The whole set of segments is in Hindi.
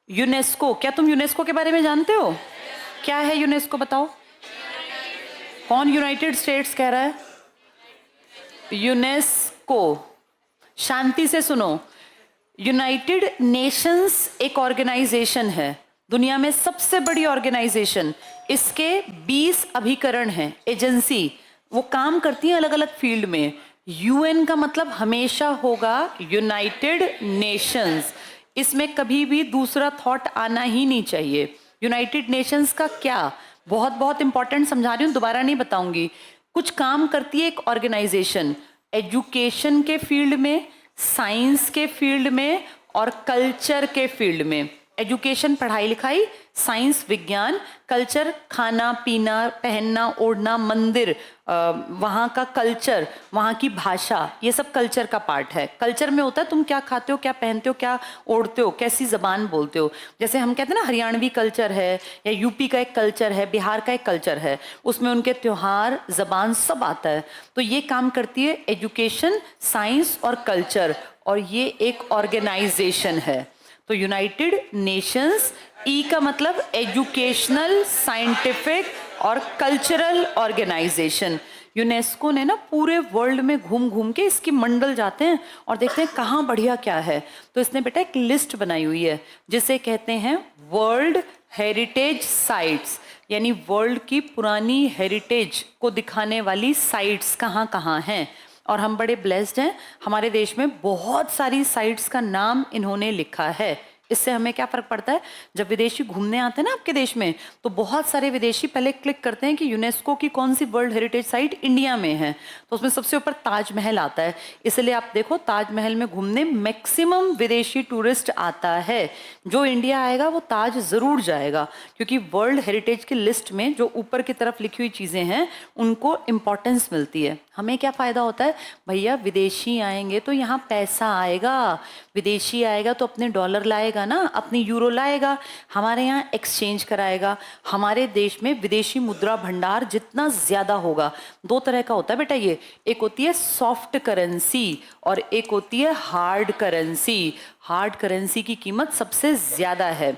यूनेस्को, क्या तुम यूनेस्को के बारे में जानते हो? क्या है यूनेस्को, बताओ। कौन यूनाइटेड स्टेट्स कह रहा है? यूनेस्को, शांति से सुनो। यूनाइटेड नेशंस एक ऑर्गेनाइजेशन है, दुनिया में सबसे बड़ी ऑर्गेनाइजेशन। इसके 20 अभिकरण हैं, एजेंसी, वो काम करती हैं अलग अलग फील्ड में। यूएन का मतलब हमेशा होगा यूनाइटेड नेशंस, इसमें कभी भी दूसरा थॉट आना ही नहीं चाहिए। यूनाइटेड नेशंस का क्या, बहुत बहुत इंपॉर्टेंट समझा रही हूँ, दोबारा नहीं बताऊंगी। कुछ काम करती है एक ऑर्गेनाइजेशन, एजुकेशन के फील्ड में, साइंस के फील्ड में और कल्चर के फील्ड में। एजुकेशन पढ़ाई लिखाई, साइंस विज्ञान, कल्चर खाना पीना पहनना ओढ़ना, मंदिर, वहाँ का कल्चर, वहाँ की भाषा, ये सब कल्चर का पार्ट है। कल्चर में होता है तुम क्या खाते हो, क्या पहनते हो, क्या ओढ़ते हो, कैसी जबान बोलते हो। जैसे हम कहते हैं ना हरियाणवी कल्चर है, या यूपी का एक कल्चर है, बिहार का एक कल्चर है, उसमें उनके त्योहार जबान सब आता है। तो ये काम करती है एजुकेशन, साइंस और कल्चर, और ये एक ऑर्गेनाइजेशन है। तो यूनाइटेड नेशंस, ई का मतलब एजुकेशनल, साइंटिफिक और कल्चरल ऑर्गेनाइजेशन। यूनेस्को ने ना पूरे वर्ल्ड में घूम घूम के, इसकी मंडल जाते हैं और देखते हैं कहाँ बढ़िया क्या है। तो इसने बेटा एक लिस्ट बनाई हुई है जिसे कहते हैं वर्ल्ड हेरिटेज साइट्स, यानी वर्ल्ड की पुरानी हेरिटेज को दिखाने वाली साइट्स कहाँ कहाँ हैं। और हम बड़े ब्लेस्ड हैं, हमारे देश में बहुत सारी साइट्स का नाम इन्होंने लिखा है। इससे हमें क्या फर्क पड़ता है, जब विदेशी घूमने आते हैं ना आपके देश में, तो बहुत सारे विदेशी पहले क्लिक करते हैं कि यूनेस्को की कौन सी वर्ल्ड हेरिटेज साइट इंडिया में है, तो उसमें सबसे ऊपर ताजमहल आता है। इसलिए आप देखो ताजमहल में घूमने मैक्सिमम विदेशी टूरिस्ट आता है। जो इंडिया आएगा वो ताज जरूर जाएगा, क्योंकि वर्ल्ड हेरिटेज की लिस्ट में जो ऊपर की तरफ लिखी हुई चीजें हैं उनको इम्पोर्टेंस मिलती है। हमें क्या फायदा होता है भैया, विदेशी आएंगे तो यहाँ पैसा आएगा, विदेशी आएगा तो अपने डॉलर लाएगा ना, अपनी यूरो लाएगा, हमारे यहाँ एक्सचेंज कराएगा। हमारे देश में विदेशी मुद्रा भंडार जितना ज्यादा होगा, दो तरह का होता है बेटा ये, एक होती है सॉफ्ट करेंसी और एक होती है हार्ड करेंसी। हार्ड करेंसी की कीमत सबसे ज्यादा है।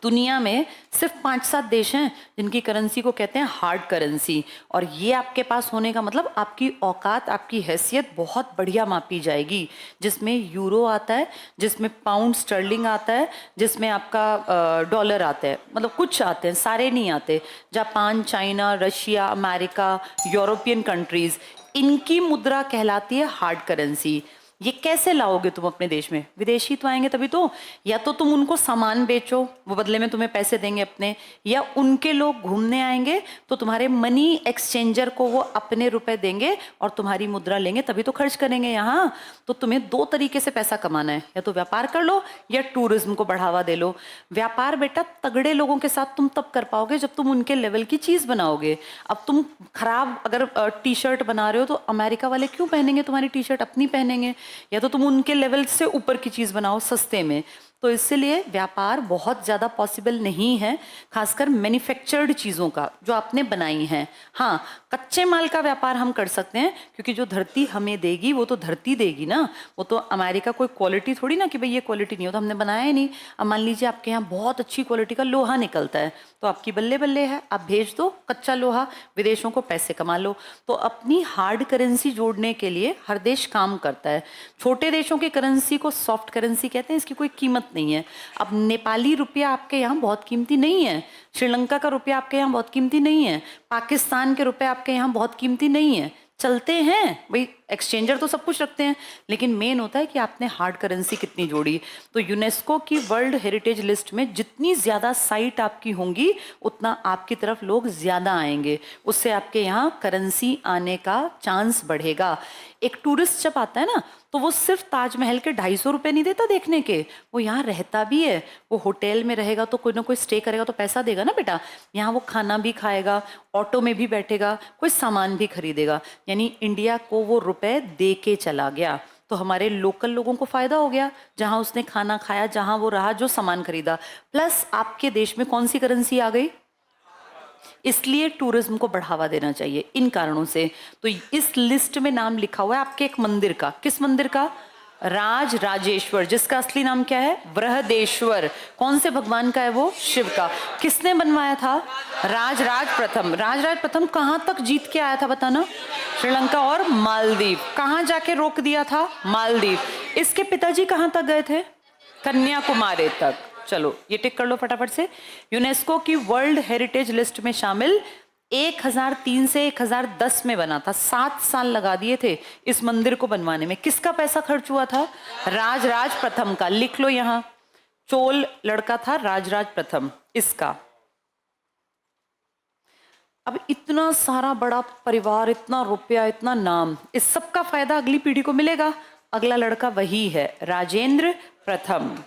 दुनिया में सिर्फ 5-7 देश हैं जिनकी करेंसी को कहते हैं हार्ड करेंसी, और ये आपके पास होने का मतलब आपकी औकात, आपकी हैसियत बहुत बढ़िया मापी जाएगी, जिसमें यूरो आता है, जिसमें पाउंड स्टर्लिंग आता है, जिसमें आपका डॉलर आता है, मतलब कुछ आते हैं, सारे नहीं आते। Japan, China, Russia, America, European countries, इनकी मुद्रा कहलाती है हार्ड करेंसी। ये कैसे लाओगे तुम अपने देश में? विदेशी तो आएंगे तभी तो, या तो तुम उनको सामान बेचो, वो बदले में तुम्हें पैसे देंगे अपने, या उनके लोग घूमने आएंगे तो तुम्हारे मनी एक्सचेंजर को वो अपने रुपए देंगे और तुम्हारी मुद्रा लेंगे, तभी तो खर्च करेंगे यहाँ। तो तुम्हें दो तरीके से पैसा कमाना है, या तो व्यापार कर लो या टूरिज्म को बढ़ावा दे लो। व्यापार बेटा तगड़े लोगों के साथ तुम तब कर पाओगे जब तुम उनके लेवल की चीज बनाओगे। अब तुम खराब अगर टी शर्ट बना रहे हो तो अमेरिका वाले क्यों पहनेंगे तुम्हारी टी शर्ट, अपनी पहनेंगे। या तो तुम उनके लेवल से ऊपर की चीज बनाओ सस्ते में। तो इसलिए व्यापार बहुत ज्यादा पॉसिबल नहीं है, खासकर मैन्युफैक्चर्ड चीजों का जो आपने बनाई हैं। हाँ, कच्चे माल का व्यापार हम कर सकते हैं, क्योंकि जो धरती हमें देगी वो तो धरती देगी ना, वो तो अमेरिका कोई क्वालिटी थोड़ी ना कि भाई ये क्वालिटी नहीं हो तो हमने बनाया ही नहीं। अब मान लीजिए आपके यहाँ बहुत अच्छी क्वालिटी का लोहा निकलता है, तो आपकी बल्ले बल्ले है, आप भेज दो कच्चा लोहा, विदेशों को पैसे कमा लो। तो अपनी हार्ड करेंसी जोड़ने के लिए हर देश काम करता है। छोटे देशों की करेंसी को सॉफ्ट करेंसी कहते हैं, इसकी कोई कीमत नहीं है। अब नेपाली रुपया आपके यहाँ बहुत कीमती नहीं है, श्रीलंका का रुपया आपके यहाँ बहुत कीमती नहीं है, पाकिस्तान के रुपए आपके यहाँ बहुत कीमती नहीं है। चलते हैं भाई, एक्सचेंजर तो सब कुछ रखते हैं, लेकिन मेन होता है कि आपने हार्ड करेंसी कितनी जोड़ी। तो यूनेस्को की वर्ल्ड हेरिटेज लिस्ट में जितनी ज्यादा साइट आपकी होंगी उतना आपकी तरफ लोग ज्यादा आएंगे, उससे आपके यहाँ करेंसी आने का चांस बढ़ेगा। एक टूरिस्ट जब आता है ना तो वो सिर्फ ताजमहल के 250 रुपए नहीं देता देखने के, वो यहाँ रहता भी है। वो होटल में रहेगा तो कोई ना कोई स्टे करेगा तो पैसा देगा ना बेटा, यहाँ वो खाना भी खाएगा, ऑटो में भी बैठेगा, कोई सामान भी खरीदेगा, यानी इंडिया को वो रुपए दे के चला गया। तो हमारे लोकल लोगों को फायदा हो गया, जहां उसने खाना खाया, जहां वो रहा, जो सामान खरीदा। प्लस आपके देश में कौन सी करेंसी आ गई, इसलिए टूरिज्म को बढ़ावा देना चाहिए इन कारणों से। तो इस लिस्ट में नाम लिखा हुआ है आपके एक मंदिर का, किस मंदिर का? राज राजेश्वर, जिसका असली नाम क्या है? बृहदेश्वर। कौन से भगवान का है वो? शिव का। किसने बनवाया था? राजराज प्रथम। राजराज प्रथम कहां तक जीत के आया था बताना? श्रीलंका और मालदीव। कहां जाके रोक दिया था? मालदीव। इसके पिताजी कहां तक गए थे? कन्याकुमारी तक। चलो ये टिक कर लो फटाफट से। यूनेस्को की वर्ल्ड हेरिटेज लिस्ट में शामिल 1003 से 1010 में बना था। 7 साल लगा दिए थे इस मंदिर को बनवाने में। किसका पैसा खर्च हुआ था? राजराज प्रथम का। लिख लो यहां, चोल लड़का था राजराज प्रथम इसका। अब इतना सारा बड़ा परिवार, इतना रुपया, इतना नाम, इस सब का फायदा अगली पीढ़ी को मिलेगा। अगला लड़का वही है, राजेंद्र प्रथम।